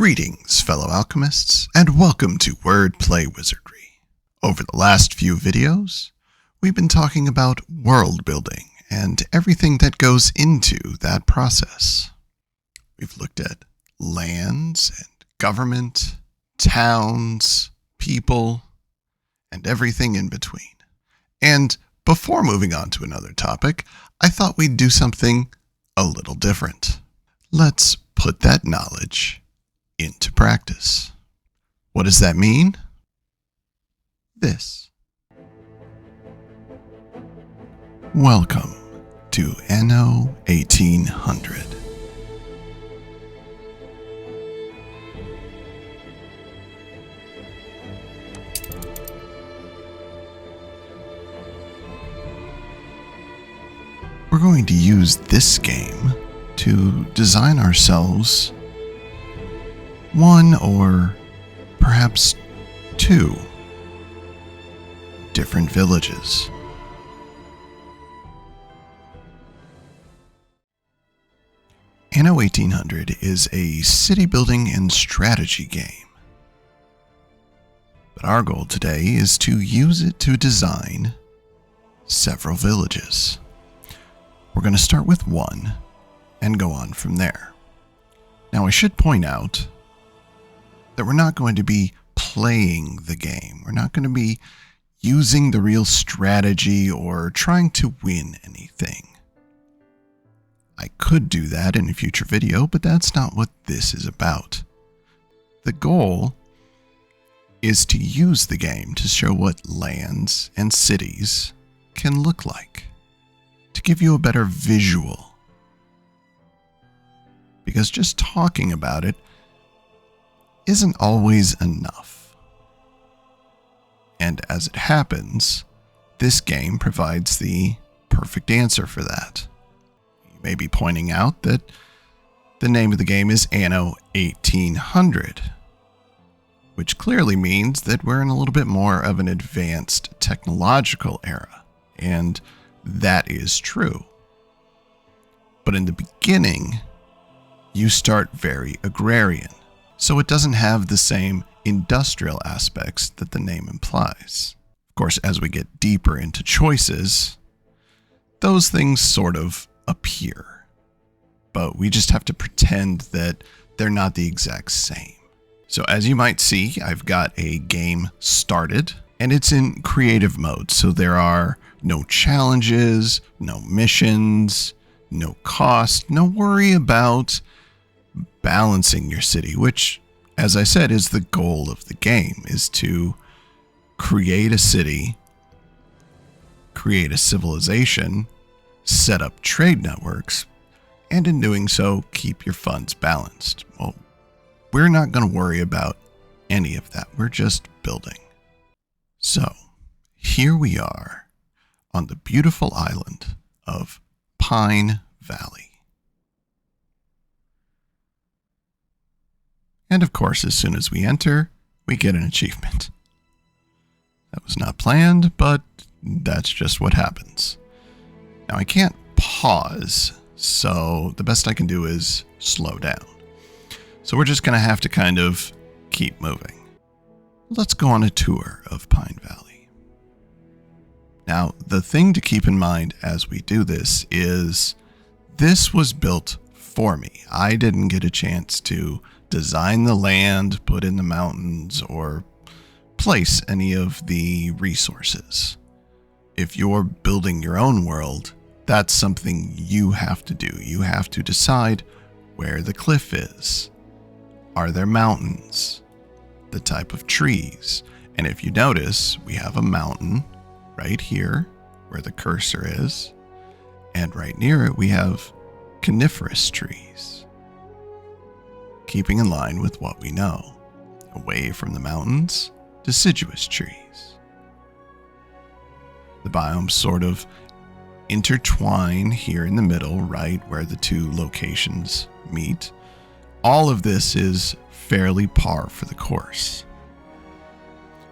Greetings, fellow alchemists, and welcome to Wordplay Wizardry. Over the last few videos, we've been talking about world building and everything that goes into that process. We've looked at lands and government, towns, people, and everything in between. And before moving on to another topic, I thought we'd do something a little different. Let's put that knowledge into practice. What does that mean? This. Welcome to Anno 1800. We're going to use this game to design ourselves one or perhaps two different villages. Anno 1800 is a city building and strategy game. But our goal today is to use it to design several villages. We're going to start with one and go on from there. Now I should point out that we're not going to be playing the game. We're not going to be using the real strategy or trying to win anything. I could do that in a future video, but that's not what this is about. The goal is to use the game to show what lands and cities can look like, to give you a better visual. Because just talking about it isn't always enough. And as it happens, this game provides the perfect answer for that. You may be pointing out that the name of the game is Anno 1800, which clearly means that we're in a little bit more of an advanced technological era, and that is true. But in the beginning, you start very agrarian. So it doesn't have the same industrial aspects that the name implies. Of course, as we get deeper into choices, those things sort of appear. But we just have to pretend that they're not the exact same. So as you might see, I've got a game started, and it's in creative mode. So there are no challenges, no missions, no cost, no worry about balancing your city, which, as I said, is the goal of the game, is to create a city, create a civilization, set up trade networks, and in doing so, keep your funds balanced. Well, we're not going to worry about any of that. We're just building. So, here we are on the beautiful island of Pine Valley. And of course, as soon as we enter, we get an achievement. That was not planned, but that's just what happens. Now I can't pause, so the best I can do is slow down. So we're just going to have to kind of keep moving. Let's go on a tour of Pine Valley. Now, the thing to keep in mind as we do this is this was built for me. I didn't get a chance to design the land, put in the mountains, or place any of the resources. If you're building your own world, that's something you have to do. You have to decide where the cliff is. Are there mountains? The type of trees. And if you notice, we have a mountain right here where the cursor is. And right near it, we have coniferous trees, keeping in line with what we know. Away from the mountains, deciduous trees. The biomes sort of intertwine here in the middle, right where the two locations meet. All of this is fairly par for the course.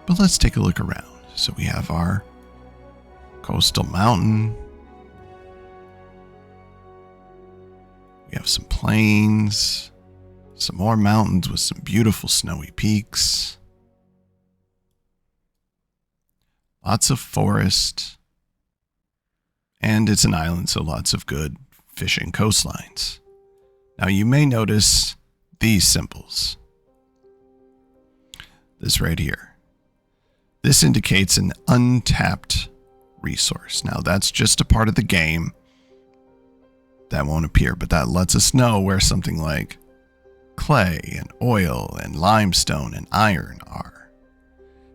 But let's take a look around. So we have our coastal mountain. We have some plains, Some more mountains with some beautiful snowy peaks. Lots of forest. And it's an island, so lots of good fishing coastlines. Now you may notice these symbols. This right here. This indicates an untapped resource. Now that's just a part of the game that won't appear, but that lets us know where something like clay and oil and limestone and iron are,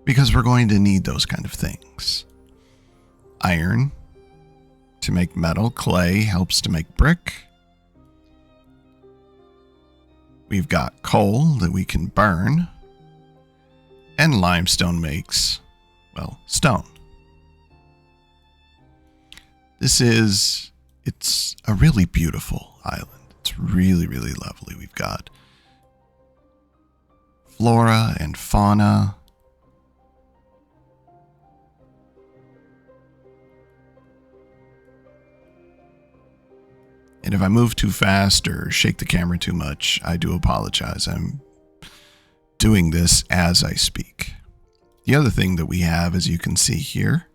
because we're going to need those kind of things. Iron to make metal, clay helps to make brick. We've got coal that we can burn, and limestone makes, well, stone. It's a really beautiful island. It's really, really lovely. We've got flora and fauna. And if I move too fast or shake the camera too much, I do apologize. I'm doing this as I speak. The other thing that we have, as you can see here,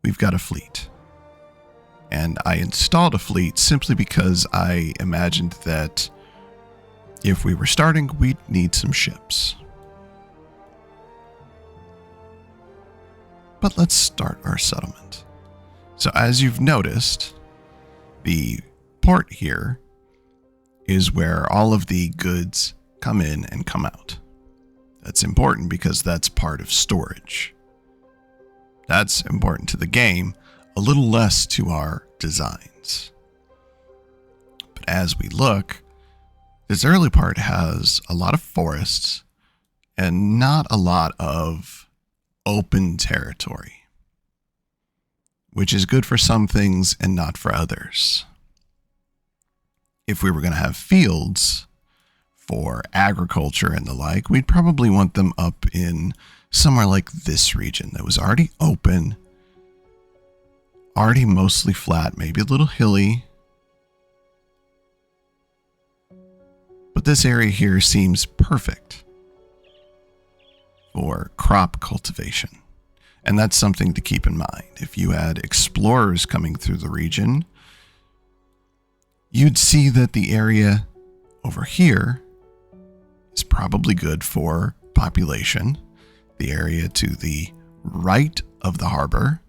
we've got a fleet. And I installed a fleet simply because I imagined that if we were starting, we'd need some ships. But let's start our settlement. So as you've noticed, the port here is where all of the goods come in and come out. That's important because that's part of storage. That's important to the game, a little less to our designs. But as we look, this early part has a lot of forests and not a lot of open territory, which is good for some things and not for others. If we were going to have fields for agriculture and the like, we'd probably want them up in somewhere like this region that was already open, already mostly flat, maybe a little hilly. But this area here seems perfect for crop cultivation. And that's something to keep in mind. If you had explorers coming through the region, you'd see that the area over here is probably good for population. The area to the right of the harbor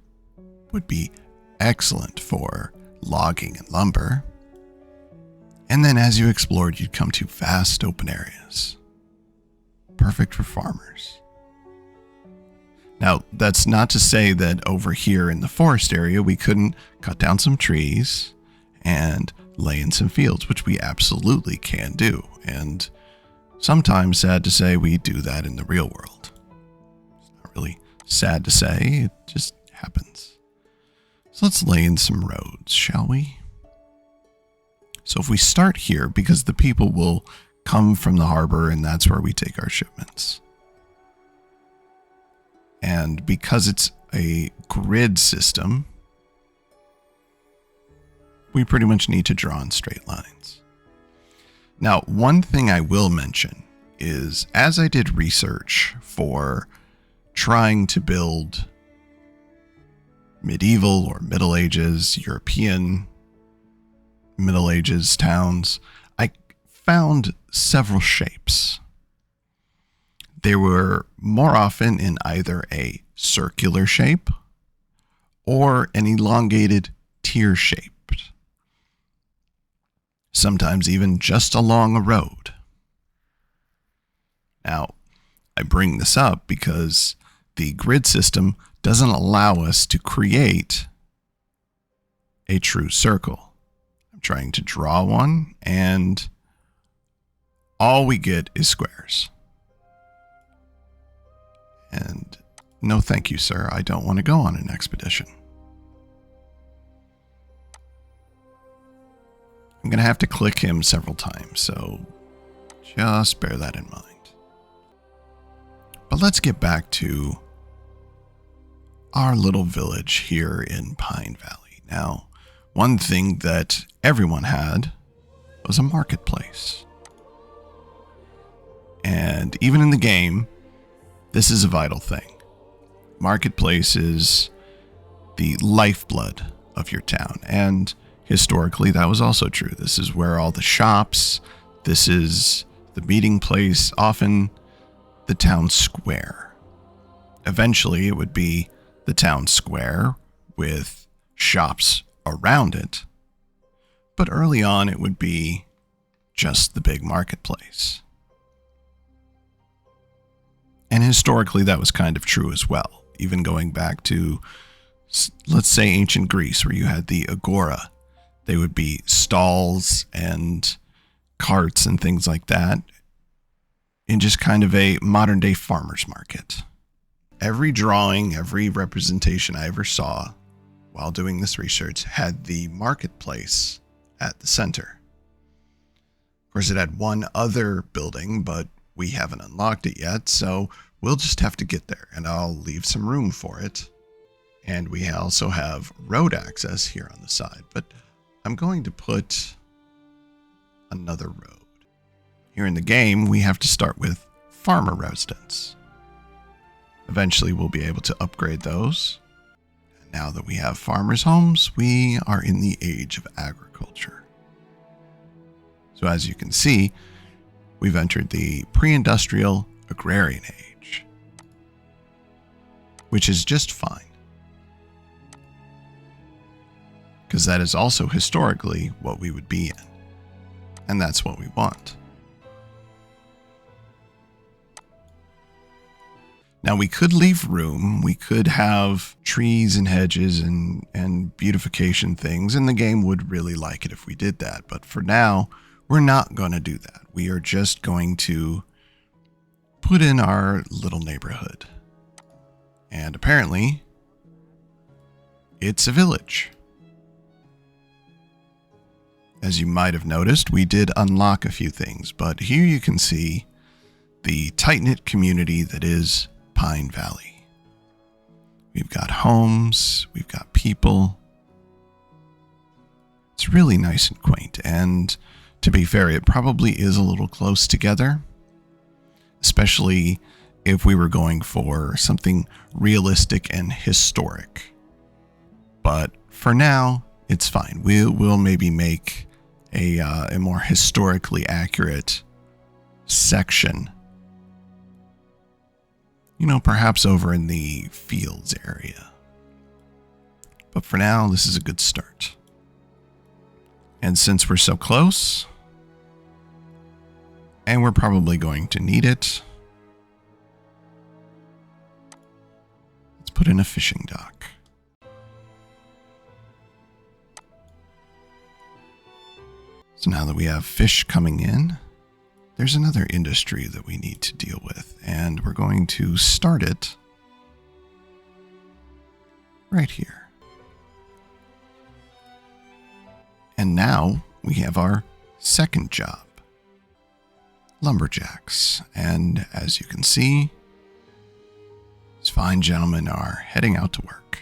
would be excellent for logging and lumber. And then as you explored, you'd come to vast open areas. Perfect for farmers. Now, that's not to say that over here in the forest area, we couldn't cut down some trees and lay in some fields, which we absolutely can do. And sometimes, sad to say, we do that in the real world. It's not really sad to say, it just happens. So let's lay in some roads, shall we? So if we start here, because the people will come from the harbor and that's where we take our shipments. And because it's a grid system, we pretty much need to draw in straight lines. Now, one thing I will mention is, as I did research for trying to build medieval or Middle Ages, European Middle Ages towns, I found several shapes. They were more often in either a circular shape or an elongated tier shape. Sometimes even just along a road. Now, I bring this up because the grid system doesn't allow us to create a true circle. I'm trying to draw one, and all we get is squares. And no thank you, sir. I don't want to go on an expedition. I'm going to have to click him several times, so just bear that in mind. But let's get back to our little village here in Pine Valley. Now, one thing that everyone had was a marketplace. And even in the game, this is a vital thing. Marketplace is the lifeblood of your town. And historically, that was also true. This is where all the shops, this is the meeting place, often the town square. Eventually, it would be the town square with shops around it. But early on, it would be just the big marketplace. And historically, that was kind of true as well. Even going back to, let's say, ancient Greece, where you had the agora. They would be stalls and carts and things like that in just kind of a modern day farmer's market. Every drawing, every representation I ever saw while doing this research had the marketplace at the center. Of course, it had one other building, but we haven't unlocked it yet, so we'll just have to get there, and I'll leave some room for it. And we also have road access here on the side, but I'm going to put another road. Here in the game, we have to start with farmer residence. Eventually, we'll be able to upgrade those. And now that we have farmers' homes, we are in the age of agriculture. So as you can see, we've entered the pre-industrial agrarian age, which is just fine, because that is also historically what we would be in, and that's what we want. Now, we could leave room, we could have trees and hedges and beautification things, and the game would really like it if we did that. But for now, we're not going to do that. We are just going to put in our little neighborhood. And apparently, it's a village. As you might have noticed, we did unlock a few things, but here you can see the tight-knit community that is Pine Valley. We've got homes, we've got people. It's really nice and quaint, and to be fair, it probably is a little close together, especially if we were going for something realistic and historic. But for now, it's fine. We'll maybe make a more historically accurate section. You know, perhaps over in the fields area. But for now, this is a good start. And since we're so close, and we're probably going to need it, let's put in a fishing dock. So now that we have fish coming in, there's another industry that we need to deal with, and we're going to start it right here. And now we have our second job, lumberjacks. And as you can see, these fine gentlemen are heading out to work.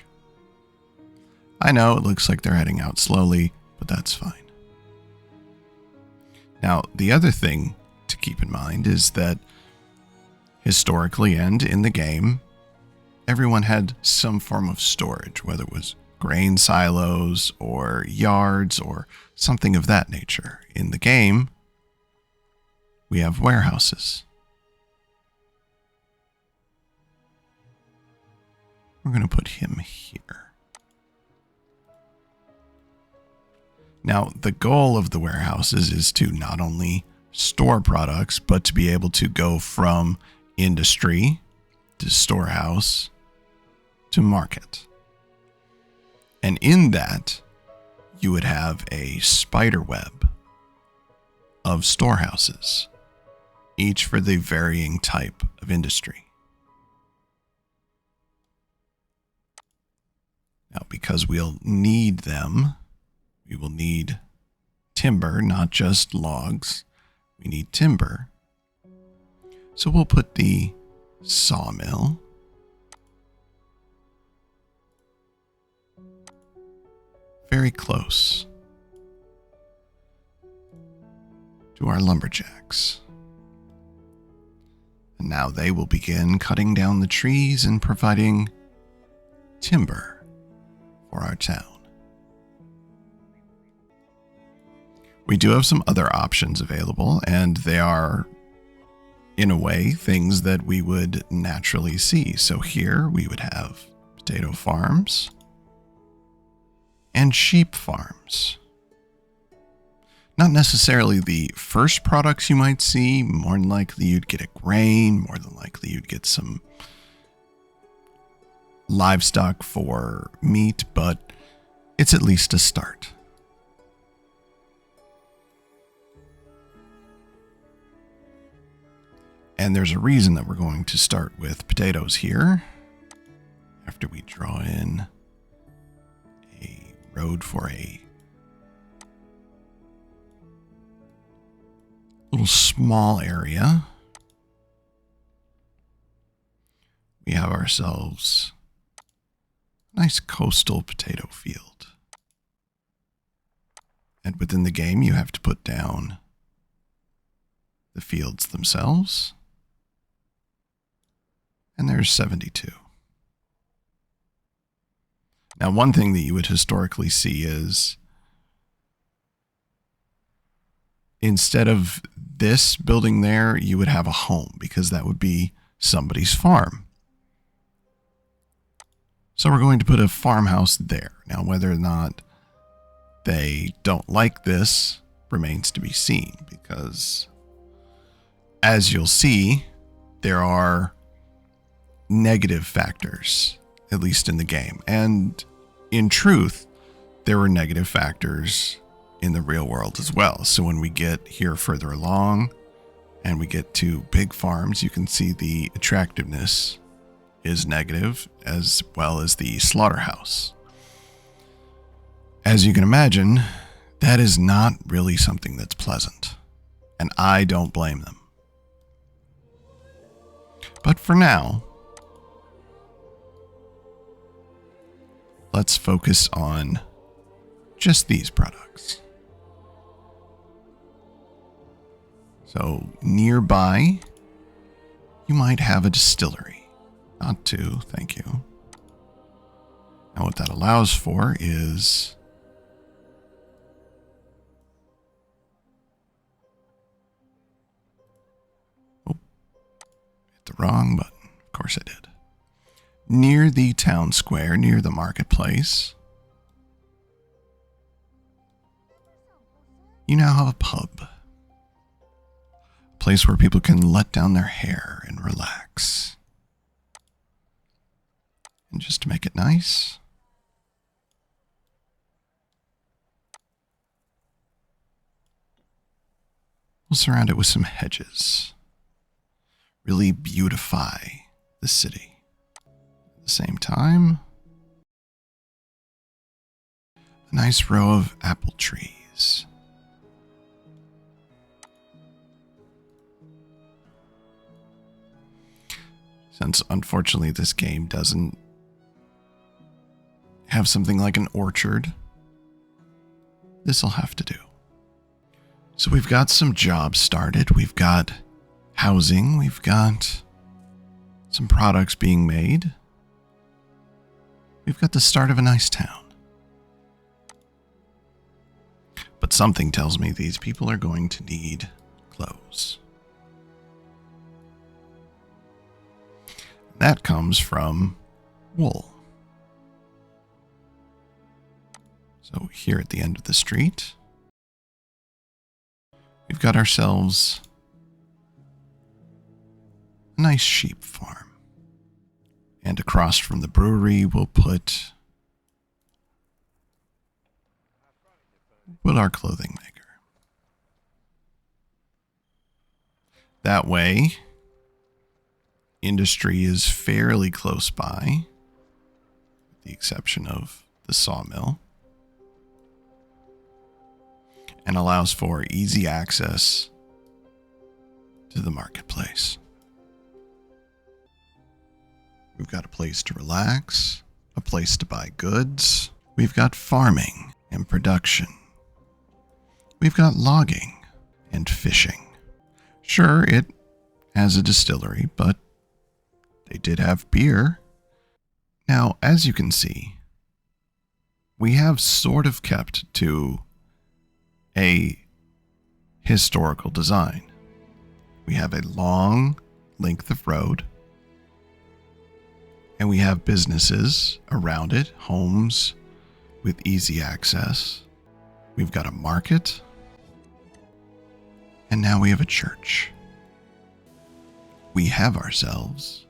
I know it looks like they're heading out slowly, but that's fine. Now, the other thing to keep in mind is that historically and in the game, everyone had some form of storage, whether it was grain silos or yards or something of that nature. In the game, we have warehouses. We're going to put him here. Now, the goal of the warehouses is to not only store products, but to be able to go from industry to storehouse to market. And in that, you would have a spider web of storehouses, each for the varying type of industry. Now, because we'll need them, we will need timber, not just logs. We need timber. So we'll put the sawmill very close to our lumberjacks. now they will begin cutting down the trees and providing timber for our town. We do have some other options available, and they are, in a way, things that we would naturally see. So here we would have potato farms and sheep farms. Not necessarily the first products you might see. More than likely you'd get a grain. More than likely you'd get some livestock for meat, but it's at least a start. And there's a reason that we're going to start with potatoes here. After we draw in a road for a little small area, we have ourselves a nice coastal potato field. And within the game, you have to put down the fields themselves. And there's 72. Now, one thing that you would historically see is instead of this building there, you would have a home because that would be somebody's farm. So we're going to put a farmhouse there. Now, whether or not they don't like this remains to be seen because, as you'll see, there are negative factors, at least in the game. And in truth, there were negative factors in the real world as well. So when we get here further along and we get to big farms, you can see the attractiveness is negative as well as the slaughterhouse. As you can imagine, that is not really something that's pleasant, and I don't blame them. But for now, let's focus on just these products. So nearby, you might have a distillery. Not two, thank you. Now what that allows for is hit the wrong button. Of course I did. Near the town square, near the marketplace, you now have a pub. A place where people can let down their hair and relax. And just to make it nice, we'll surround it with some hedges. Really beautify the city. At the same time, a nice row of apple trees. Since unfortunately this game doesn't have something like an orchard, this'll have to do. So we've got some jobs started, we've got housing, we've got some products being made. We've got the start of a nice town. But something tells me these people are going to need clothes. That comes from wool. So here at the end of the street, we've got ourselves a nice sheep farm. And across from the brewery, we'll put our clothing maker. That way, industry is fairly close by, with the exception of the sawmill, and allows for easy access to the marketplace. We've got a place to relax, a place to buy goods. We've got farming and production. We've got logging and fishing. Sure, it as a distillery, but they did have beer. Now, as you can see, we have sort of kept to a historical design. We have a long length of road, and we have businesses around it, homes with easy access. We've got a market, and now we have a church. We have ourselves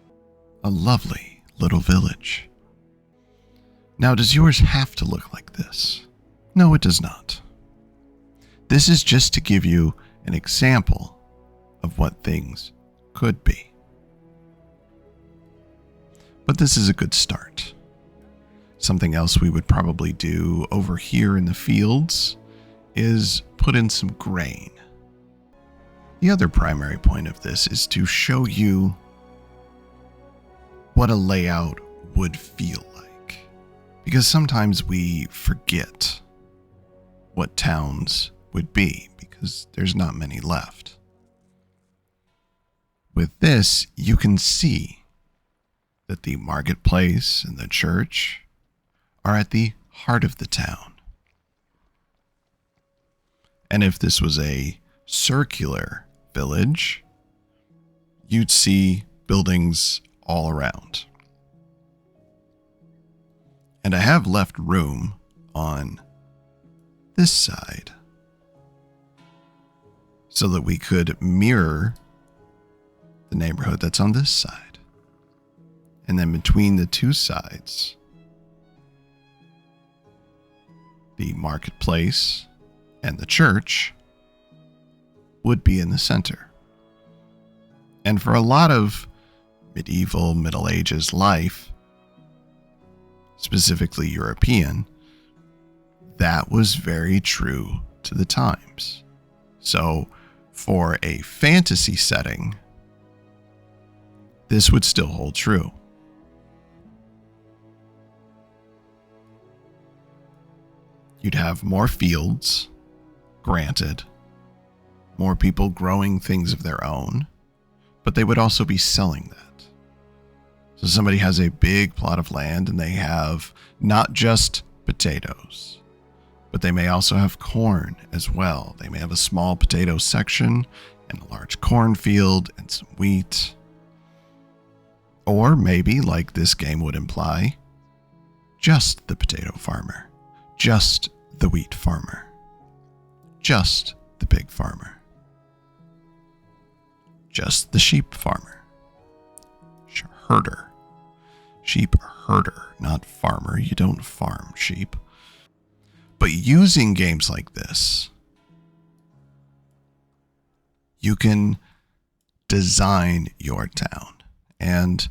a lovely little village. Now, does yours have to look like this? No, it does not. This is just to give you an example of what things could be. But this is a good start. Something else we would probably do over here in the fields is put in some grain. The other primary point of this is to show you what a layout would feel like. Because sometimes we forget what towns would be because there's not many left. With this, you can see that the marketplace and the church are at the heart of the town. And if this was a circular village, you'd see buildings all around. And I have left room on this side so that we could mirror the neighborhood that's on this side. And then between the two sides, the marketplace and the church would be in the center. And for a lot of medieval, Middle Ages life, specifically European, that was very true to the times. So for a fantasy setting, this would still hold true. You'd have more fields, granted, more people growing things of their own, but they would also be selling that. So somebody has a big plot of land and they have not just potatoes, but they may also have corn as well. They may have a small potato section and a large cornfield and some wheat. Or maybe, like this game would imply, just the potato farmer, just the wheat farmer, just the pig farmer, just the sheep farmer, herder, sheep herder, not farmer. You don't farm sheep. But using games like this, you can design your town. And,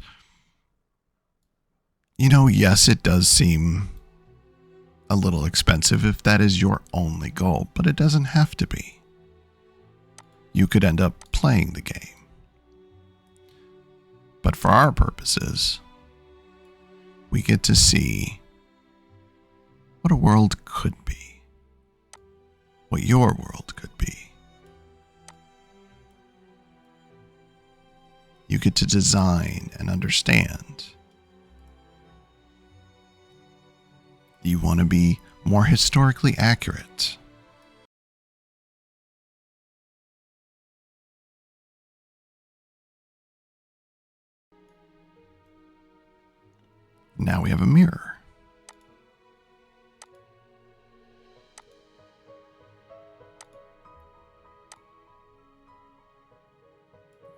yes, it does seem a little expensive if that is your only goal, but it doesn't have to be. You could end up playing the game. But for our purposes, we get to see what a world could be, what your world could be. You get to design and understand. You want to be more historically accurate. Now we have a mirror.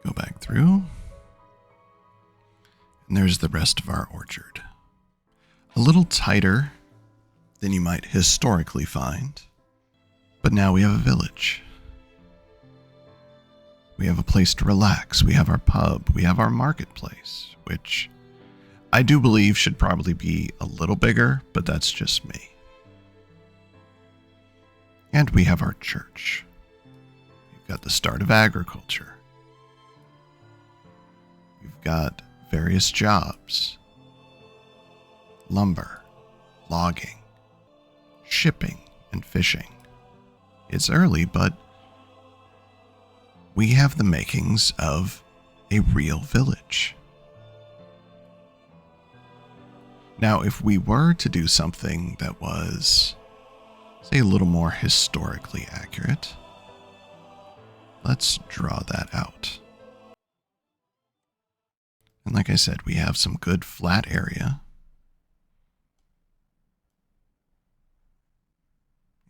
Go back through. And there's the rest of our orchard. A little tighter than you might historically find, but now we have a village. We have a place to relax. We have our pub. We have our marketplace, which I do believe should probably be a little bigger, but that's just me. And we have our church. We've got the start of agriculture. We've got various jobs, lumber, logging, shipping, and fishing. It's early, but we have the makings of a real village. Now, if we were to do something that was, say, a little more historically accurate, let's draw that out. And like I said, we have some good flat area.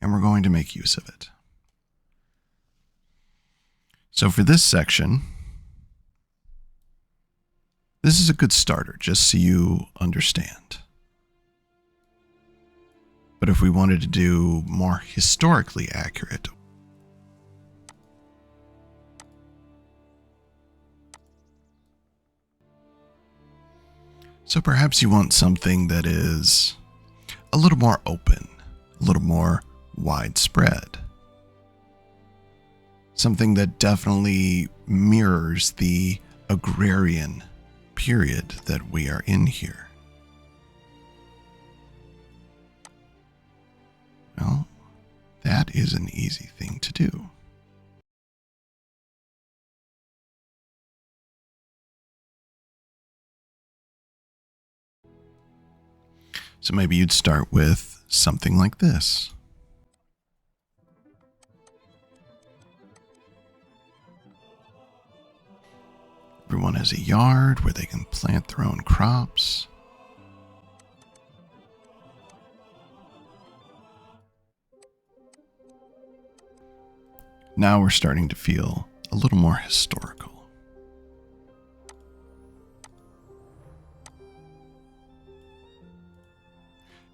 And we're going to make use of it. So for this section, this is a good starter, just so you understand. But if we wanted to do more historically accurate, so perhaps you want something that is a little more open, a little more widespread. Something that definitely mirrors the agrarian period that we are in here. Well, that is an easy thing to do. So maybe you'd start with something like this. Everyone has a yard where they can plant their own crops. Now we're starting to feel a little more historical.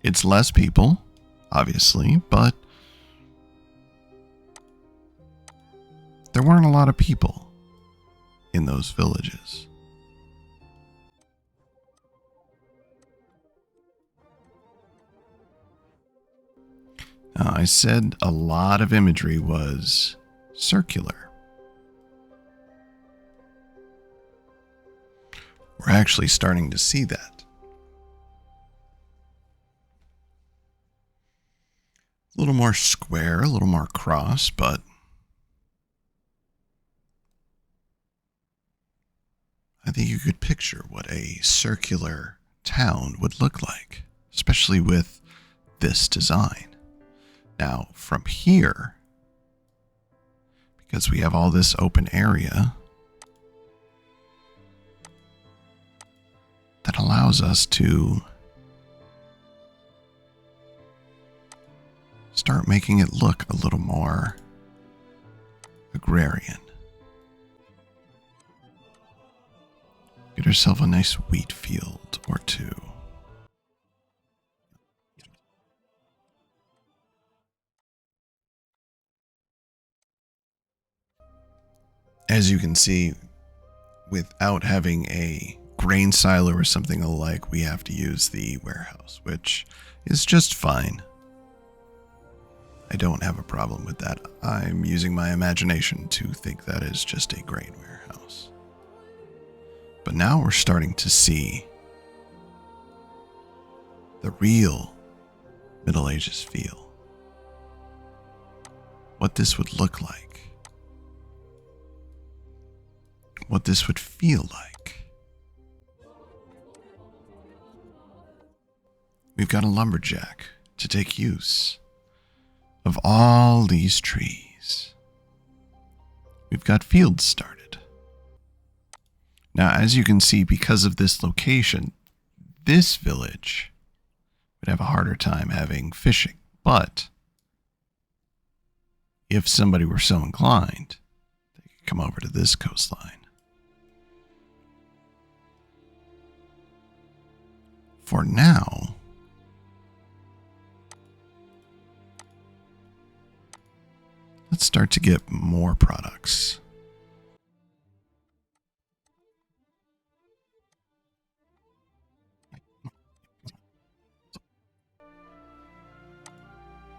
It's less people, obviously, but there weren't a lot of people in those villages. Now, I said a lot of imagery was circular. We're actually starting to see that. A little more square, a little more cross, but I think you could picture what a circular town would look like, especially with this design. Now, from here, because we have all this open area, that allows us to start making it look a little more agrarian. Get yourself a nice wheat field or two. As you can see, without having a grain silo or something alike, we have to use the warehouse, which is just fine. I don't have a problem with that. I'm using my imagination to think that is just a grain warehouse. But now we're starting to see the real Middle Ages feel. What this would look like. What this would feel like. We've got a lumberjack to take use of all these trees. We've got fields started. Now, as you can see, because of this location, this village would have a harder time having fishing. But if somebody were so inclined, they could come over to this coastline. For now, let's start to get more products.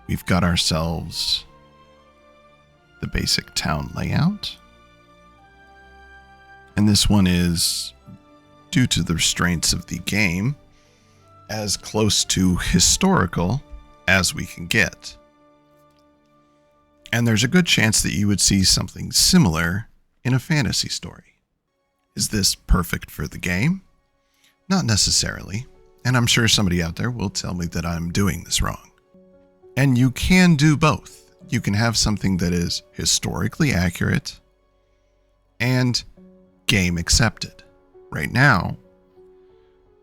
We've got ourselves the basic town layout. And this one is, due to the restraints of the game, as close to historical as we can get. And there's a good chance that you would see something similar in a fantasy story. Is this perfect for the game? Not necessarily, and I'm sure somebody out there will tell me that I'm doing this wrong. And you can do both. You can have something that is historically accurate and game accepted. Right now,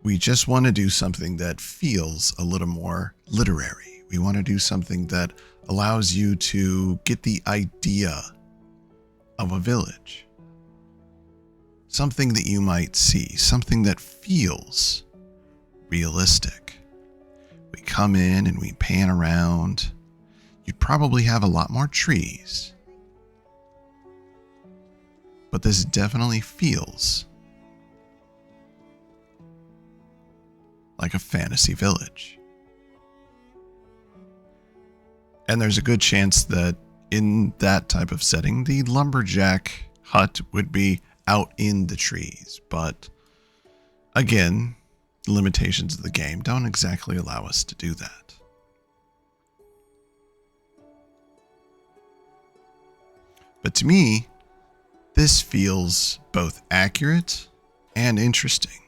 we just want to do something that feels a little more literary. We want to do something that allows you to get the idea of a village. Something that you might see, something that feels realistic. We come in and we pan around. You'd probably have a lot more trees. But this definitely feels like a fantasy village. And there's a good chance that in that type of setting, the lumberjack hut would be out in the trees. But again, the limitations of the game don't exactly allow us to do that. But to me, this feels both accurate and interesting.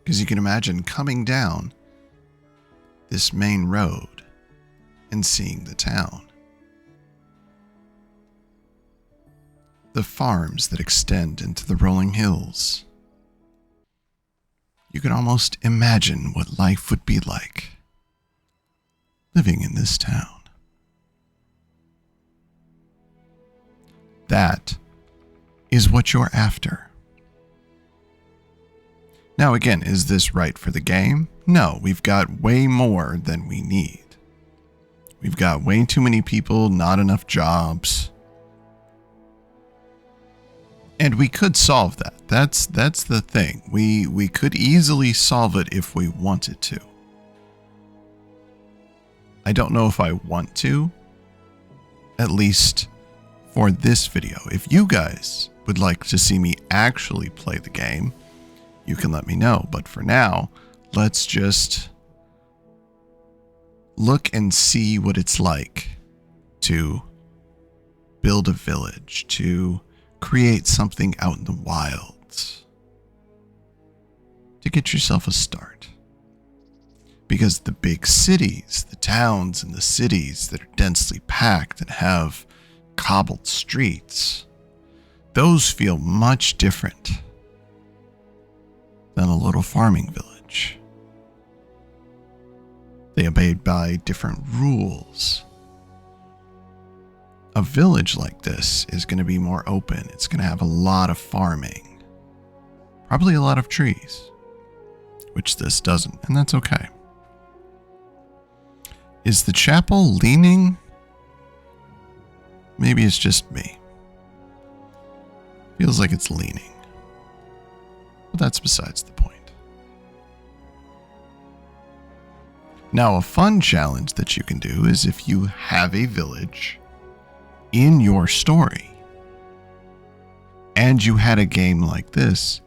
Because you can imagine coming down this main road and seeing the town. The farms that extend into the rolling hills. You can almost imagine what life would be like living in this town. That is what you're after. Now again, is this right for the game? No, we've got way more than we need. We've got way too many people, not enough jobs. And we could solve that. That's the thing. We could easily solve it if we wanted to. I don't know if I want to, at least for this video. If you guys would like to see me actually play the game, you can let me know. But for now, let's just look and see what it's like to build a village, to create something out in the wilds, to get yourself a start. Because the big cities, the towns and the cities that are densely packed and have cobbled streets, those feel much different than a little farming village. They obeyed by different rules. A village like this is going to be more open. It's going to have a lot of farming. Probably a lot of trees, which this doesn't, and that's okay. Is the chapel leaning? Maybe it's just me. Feels like it's leaning. But that's besides the point. Now, a fun challenge that you can do is if you have a village in your story and you had a game like this,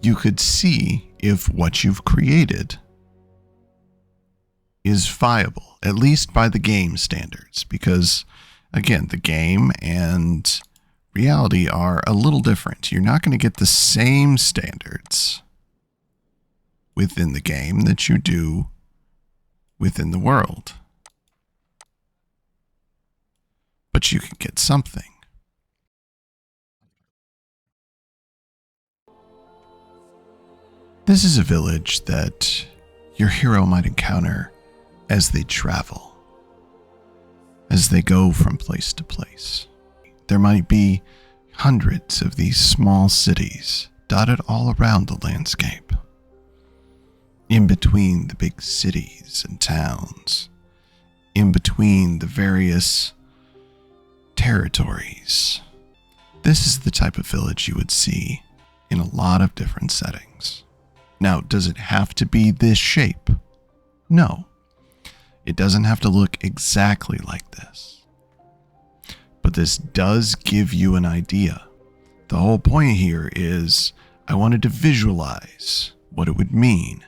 you could see if what you've created is viable, at least by the game standards, because again, the game and reality are a little different. You're not going to get the same standards within the game that you do within the world. But you can get something. This is a village that your hero might encounter as they travel, as they go from place to place. There might be hundreds of these small cities dotted all around the landscape. In between the big cities and towns, in between the various territories. This is the type of village you would see in a lot of different settings. Now, does it have to be this shape? No. It doesn't have to look exactly like this. But this does give you an idea. The whole point here is I wanted to visualize what it would mean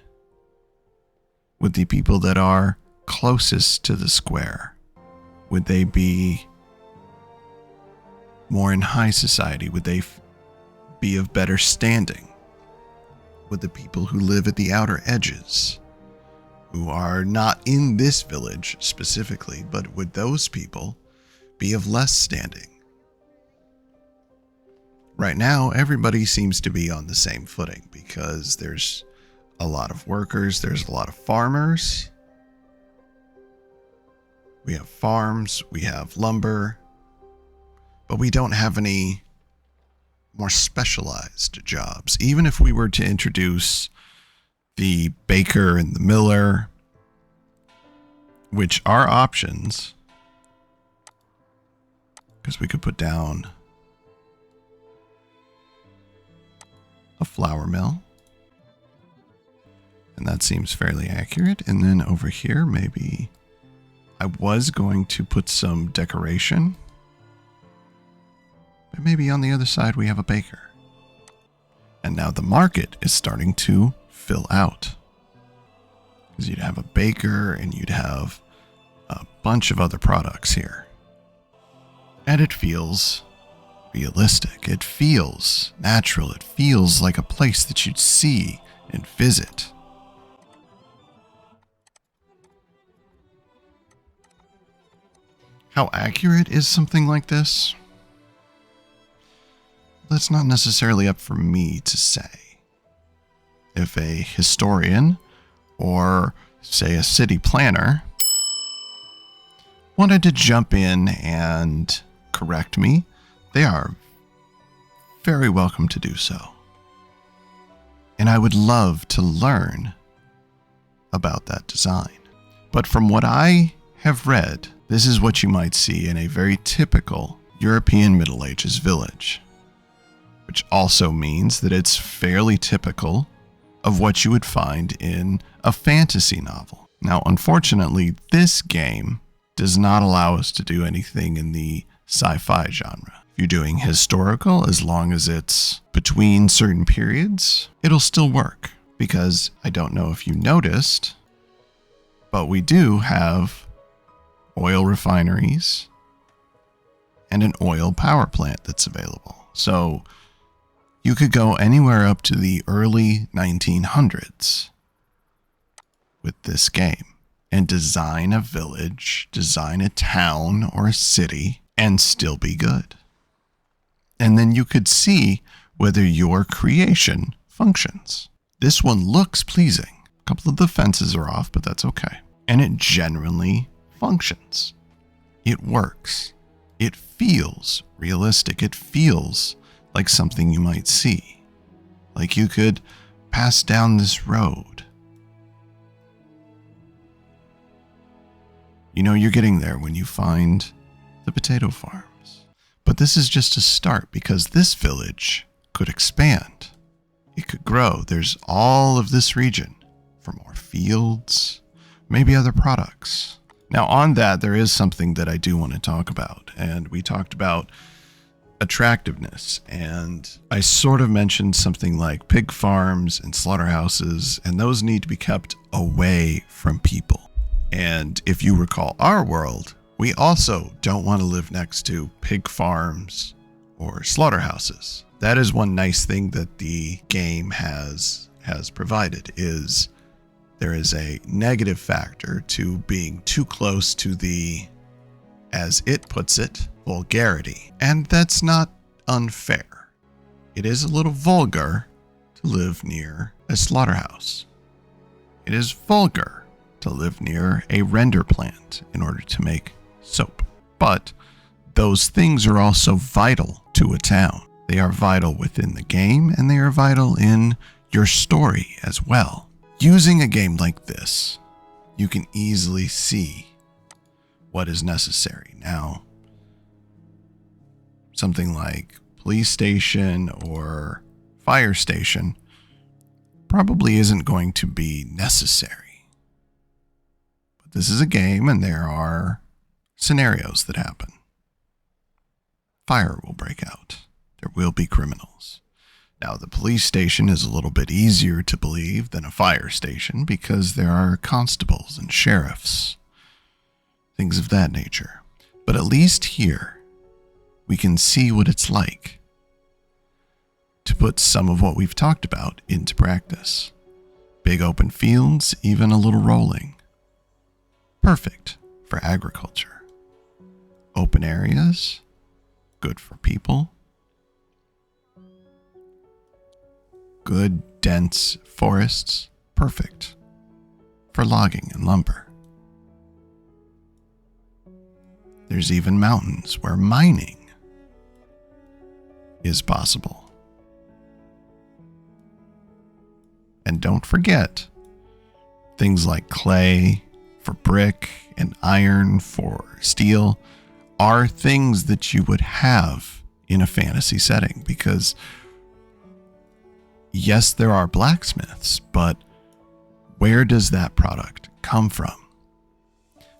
with the people that are closest to the square. Would they be more in high society? Would they be of better standing? Would the people who live at the outer edges, who are not in this village specifically, but would those people be of less standing? Right now, everybody seems to be on the same footing because there's a lot of workers, there's a lot of farmers. We have farms, we have lumber, but we don't have any more specialized jobs. Even if we were to introduce the baker and the miller, which are options, because we could put down a flour mill, and that seems fairly accurate. And then over here, maybe I was going to put some decoration, but maybe on the other side we have a baker. And now the market is starting to fill out, because you'd have a baker and you'd have a bunch of other products here. And it feels realistic. It feels natural. It feels like a place that you'd see and visit. How accurate is something like this? That's not necessarily up for me to say. If a historian or, say, a city planner wanted to jump in and correct me, they are very welcome to do so. And I would love to learn about that design. But from what I have read, this is what you might see in a very typical European Middle Ages village, which also means that it's fairly typical of what you would find in a fantasy novel. Now, unfortunately, this game does not allow us to do anything in the sci-fi genre. If you're doing historical, as long as it's between certain periods, it'll still work. Because I don't know if you noticed, but we do have oil refineries and an oil power plant that's available. So you could go anywhere up to the early 1900s with this game and design a village, design a town or a city, and still be good. And then you could see whether your creation functions. This one looks pleasing. A couple of the fences are off, but that's okay. And it genuinely functions. It works. It feels realistic. It feels like something you might see. Like you could pass down this road. You know you're getting there when you find the potato farms. But this is just a start, because this village could expand. It could grow. There's all of this region for more fields, maybe other products. Now on that, there is something that I do want to talk about. And we talked about attractiveness. And I sort of mentioned something like pig farms and slaughterhouses, and those need to be kept away from people. And if you recall our world, we also don't want to live next to pig farms or slaughterhouses. That is one nice thing that the game has provided, is there is a negative factor to being too close to the, as it puts it, vulgarity. And that's not unfair. It is a little vulgar to live near a slaughterhouse. It is vulgar to live near a render plant in order to make soap. But those things are also vital to a town. They are vital within the game, and they are vital in your story as well. Using a game like this, you can easily see what is necessary. Now, something like police station or fire station probably isn't going to be necessary. But this is a game, and there are scenarios that happen. Fire will break out. There will be criminals. Now, the police station is a little bit easier to believe than a fire station because there are constables and sheriffs, things of that nature. But at least here, we can see what it's like. to put some of what we've talked about into practice. Big open fields, even a little rolling. Perfect for agriculture. Open areas, good for people. Good, dense forests, perfect for logging and lumber. There's even mountains where mining is possible. And don't forget, things like clay for brick and iron for steel are things that you would have in a fantasy setting, because yes, there are blacksmiths, but where does that product come from?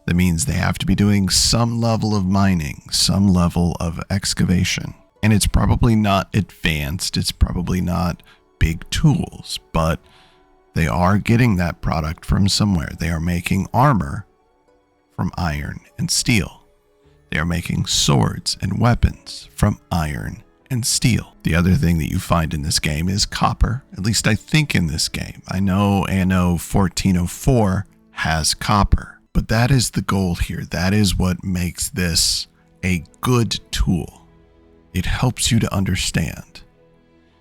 That means they have to be doing some level of mining, some level of excavation. And it's probably not advanced, it's probably not big tools, but they are getting that product from somewhere. They are making armor from iron and steel. They are making swords and weapons from iron and steel. The other thing that you find in this game is copper, at least I think in this game. I know Anno 1404 has copper, but that is the goal here. That is what makes this a good tool. It helps you to understand,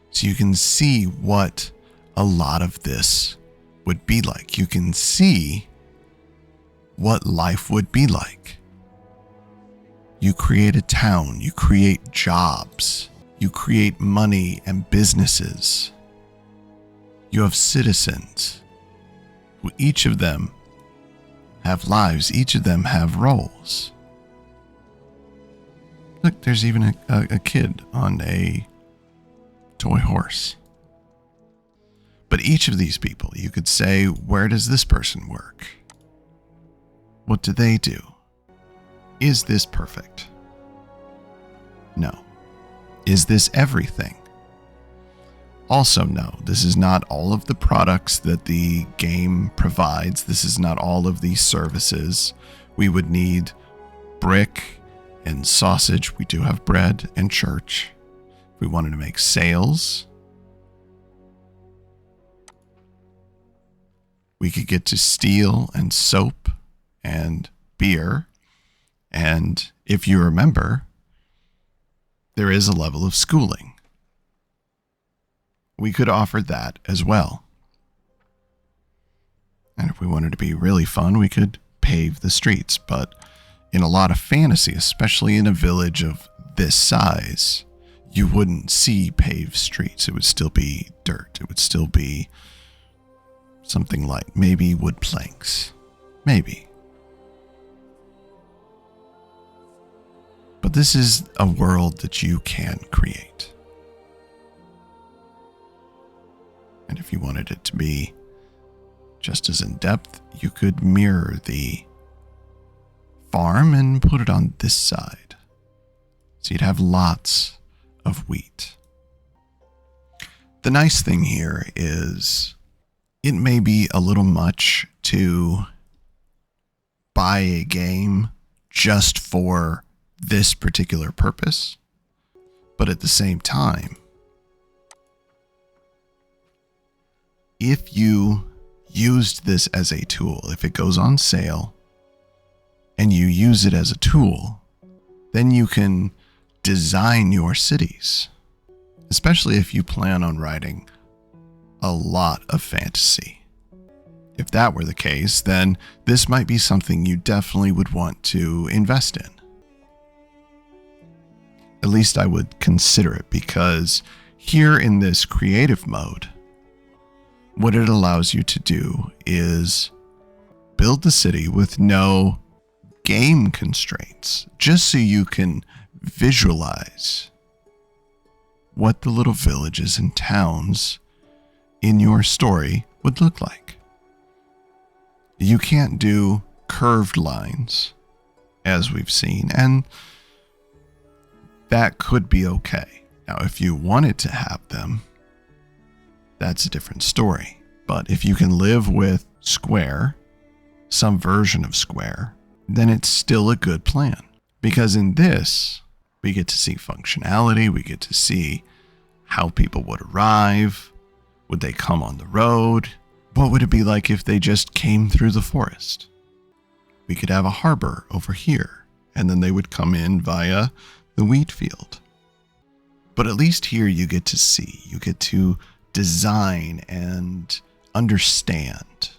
so you can see what a lot of this would be like. You can see what life would be like. You create a town, you create jobs, you create money and businesses. You have citizens who each of them have lives, each of them have roles. Look, there's even a kid on a toy horse. But each of these people, you could say, where does this person work? What do they do? Is this perfect? No. Is this everything? Also, no, this is not all of the products that the game provides. This is not all of these services. We would need brick and sausage. We do have bread and church. If we wanted to make sails, we could get to steel and soap and beer. And if you remember, there is a level of schooling. We could offer that as well. And if we wanted to be really fun, we could pave the streets. But in a lot of fantasy, especially in a village of this size, you wouldn't see paved streets. It would still be dirt. It would still be something like maybe wood planks. Maybe. But this is a world that you can create. And if you wanted it to be just as in depth, you could mirror the farm and put it on this side. So you'd have lots of wheat. The nice thing here is it may be a little much to buy a game just for this particular purpose, but at the same time, if you used this as a tool, if it goes on sale and you use it as a tool, then you can design your cities, especially if you plan on writing a lot of fantasy. If that were the case, then this might be something you definitely would want to invest in. At least I would consider it, because here in this creative mode, what it allows you to do is build the city with no game constraints, just so you can visualize what the little villages and towns in your story would look like. You can't do curved lines, as we've seen, and that could be okay. Now, if you wanted to have them, that's a different story. But if you can live with square, some version of square, then it's still a good plan. Because in this, we get to see functionality, we get to see how people would arrive. Would they come on the road? What would it be like if they just came through the forest? We could have a harbor over here, and then they would come in via the wheat field. But at least here you get to see, you get to design and understand.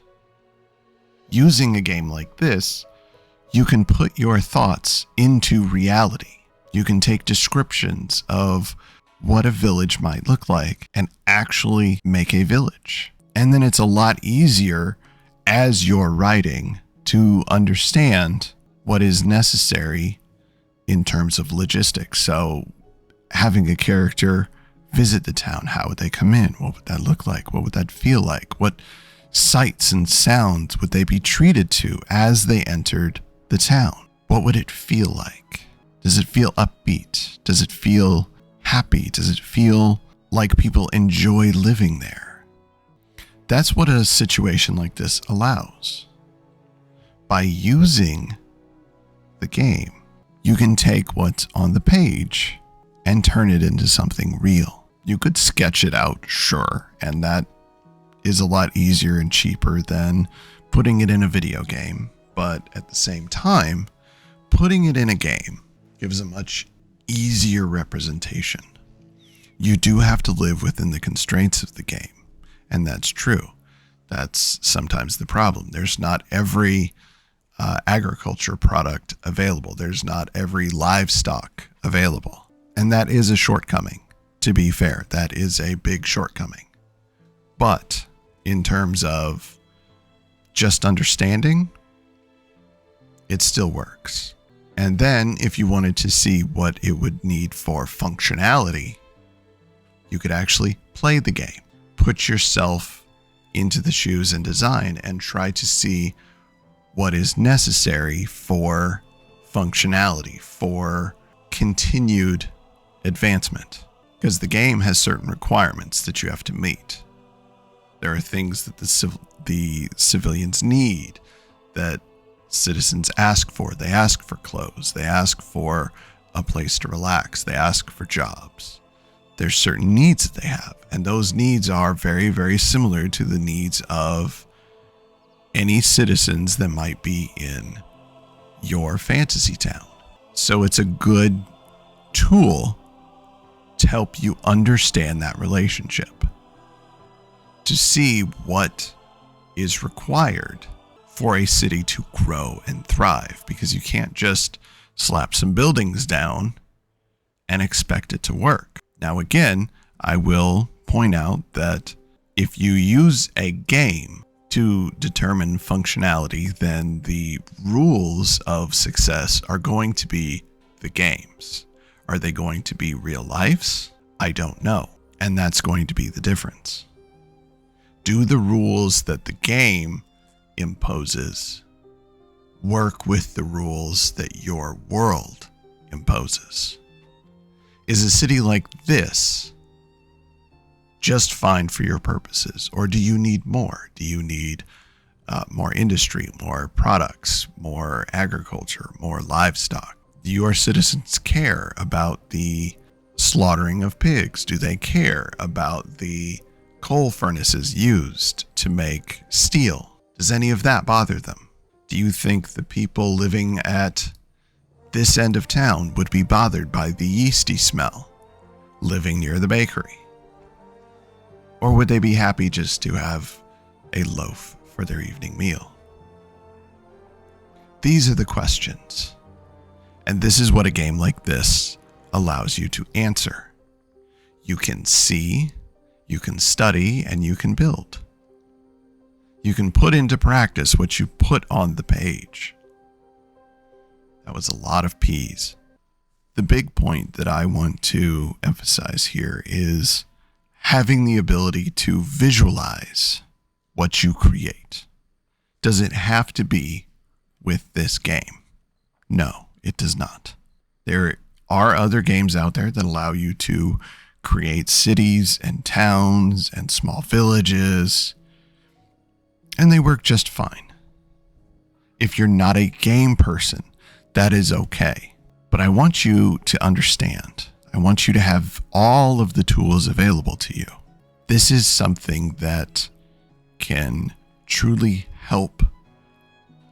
Using a game like this, you can put your thoughts into reality. You can take descriptions of what a village might look like and actually make a village. And then it's a lot easier as you're writing to understand what is necessary in terms of logistics. So having a character visit the town, how would they come in? What would that look like? What would that feel like? What sights and sounds would they be treated to as they entered the town? What would it feel like? Does it feel upbeat? Does it feel happy? Does it feel like people enjoy living there? That's what a situation like this allows. By using the game, you can take what's on the page and turn it into something real. You could sketch it out, sure, and that is a lot easier and cheaper than putting it in a video game. But at the same time, putting it in a game gives a much easier representation. You do have to live within the constraints of the game, and that's true. That's sometimes the problem. There's not every agriculture product available. There's not every livestock available. And that is a shortcoming, to be fair. That is a big shortcoming. But in terms of just understanding, it still works. And then if you wanted to see what it would need for functionality, you could actually play the game, put yourself into the shoes and design, and try to see what is necessary for functionality, for continued advancement. Because the game has certain requirements that you have to meet. There are things that the civilians need, that citizens ask for. They ask for clothes. They ask for a place to relax. They ask for jobs. There's certain needs that they have, and those needs are very, very similar to the needs of any citizens that might be in your fantasy town. So it's a good tool to help you understand that relationship, to see what is required for a city to grow and thrive, because you can't just slap some buildings down and expect it to work. Now, again, I will point out that if you use a game to determine functionality, then the rules of success are going to be the games. Are they going to be real lives? I don't know. And that's going to be the difference. Do the rules that the game imposes work with the rules that your world imposes? Is a city like this just fine for your purposes? Or do you need more? Do you need more industry, more products, more agriculture, more livestock? Do your citizens care about the slaughtering of pigs? Do they care about the coal furnaces used to make steel? Does any of that bother them? Do you think the people living at this end of town would be bothered by the yeasty smell living near the bakery? Or would they be happy just to have a loaf for their evening meal? These are the questions. And this is what a game like this allows you to answer. You can see, you can study, and you can build. You can put into practice what you put on the page. That was a lot of P's. The big point that I want to emphasize here is having the ability to visualize what you create. Does it have to be with this game? No, it does not. There are other games out there that allow you to create cities and towns and small villages, and they work just fine. If you're not a game person, that is okay. But I want you to understand, I want you to have all of the tools available to you. This is something that can truly help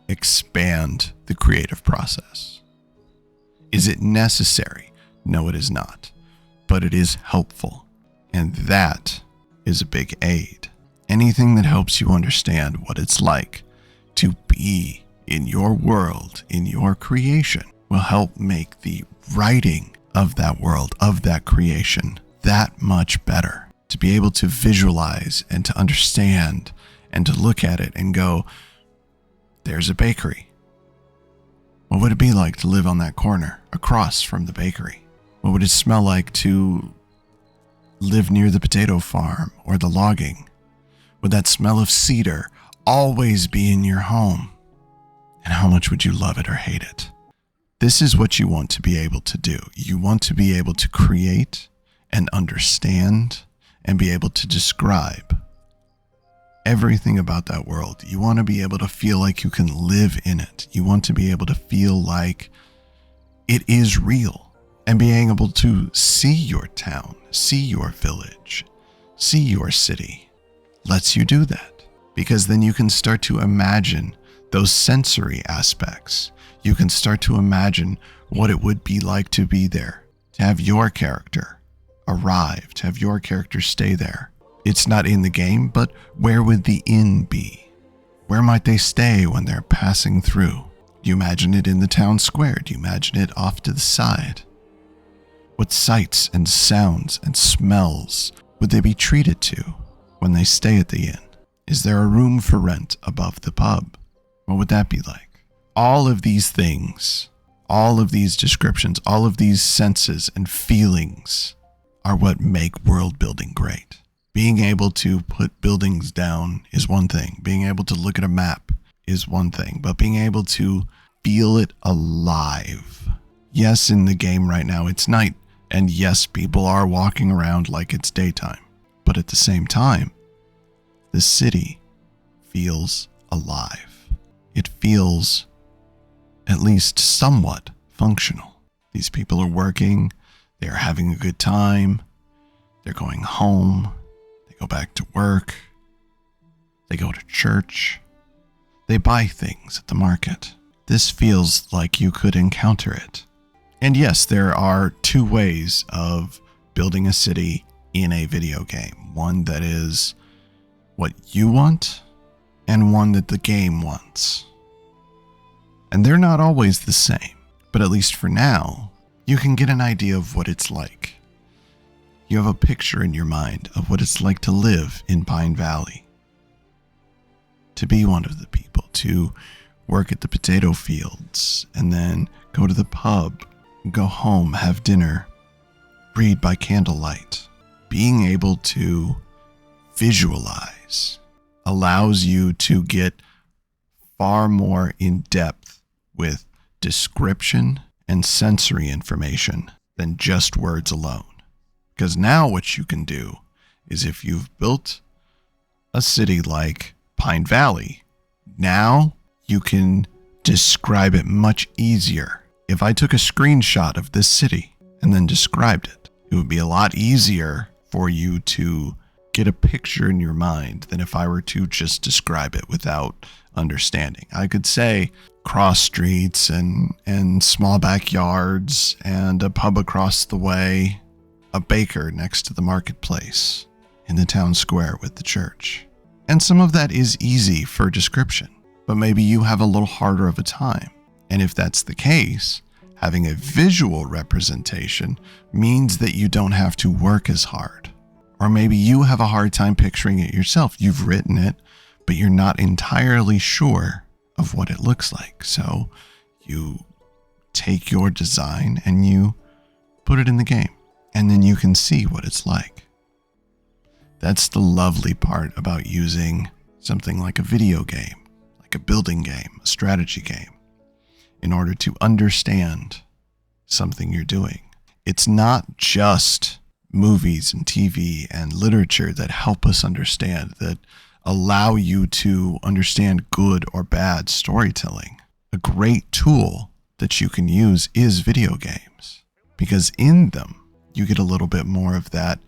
expand the creative process. Is it necessary? No, it is not. But it is helpful. And that is a big aid. Anything that helps you understand what it's like to be in your world, in your creation, will help make the writing of that world, of that creation, that much better. To be able to visualize and to understand and to look at it and go, there's a bakery. What would it be like to live on that corner across from the bakery? What would it smell like to live near the potato farm or the logging? Would that smell of cedar always be in your home? And how much would you love it or hate it? This is what you want to be able to do. You want to be able to create and understand and be able to describe everything about that world. You want to be able to feel like you can live in it. You want to be able to feel like it is real, and being able to see your town, see your village, see your city lets you do that, because then you can start to imagine those sensory aspects. You can start to imagine what it would be like to be there, to have your character arrive, to have your character stay there. It's not in the game, but where would the inn be? Where might they stay when they're passing through? Do you imagine it in the town square? Do you imagine it off to the side? What sights and sounds and smells would they be treated to when they stay at the inn? Is there a room for rent above the pub? What would that be like? All of these things, all of these descriptions, all of these senses and feelings are what make world building great. Being able to put buildings down is one thing. Being able to look at a map is one thing. But being able to feel it alive. Yes, in the game right now it's night. And yes, people are walking around like it's daytime. But at the same time, the city feels alive. It feels at least somewhat functional. These people are working. They are having a good time. They're going home. Go back to work, they go to church, they buy things at the market. This feels like you could encounter it. And yes, there are two ways of building a city in a video game. One that is what you want, and one that the game wants. And they're not always the same, but at least for now, you can get an idea of what it's like. You have a picture in your mind of what it's like to live in Pine Valley, to be one of the people, to work at the potato fields, and then go to the pub, go home, have dinner, read by candlelight. Being able to visualize allows you to get far more in depth with description and sensory information than just words alone. Because now what you can do is, if you've built a city like Pine Valley, now you can describe it much easier. If I took a screenshot of this city and then described it, it would be a lot easier for you to get a picture in your mind than if I were to just describe it without understanding. I could say cross streets and small backyards and a pub across the way, a baker next to the marketplace, in the town square with the church. And some of that is easy for description, but maybe you have a little harder of a time. And if that's the case, having a visual representation means that you don't have to work as hard. Or maybe you have a hard time picturing it yourself. You've written it, but you're not entirely sure of what it looks like. So you take your design and you put it in the game. And then you can see what it's like. That's the lovely part about using something like a video game, like a building game, a strategy game, in order to understand something you're doing. It's not just movies and TV and literature that help us understand, that allow you to understand good or bad storytelling. A great tool that you can use is video games, because in them, You get a little bit more of that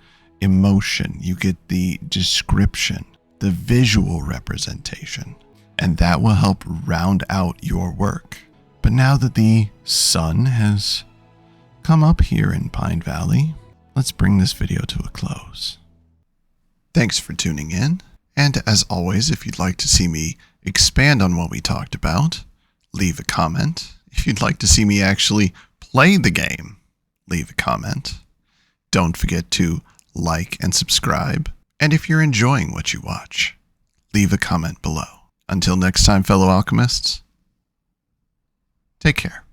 emotion. You get the description, the visual representation, and that will help round out your work. But now that the sun has come up here in Pine Valley, let's bring this video to a close. Thanks for tuning in, and as always, if you'd like to see me expand on what we talked about, leave a comment. If you'd like to see me actually play the game, leave a comment. Don't forget to like and subscribe. And if you're enjoying what you watch, leave a comment below. Until next time, fellow alchemists, take care.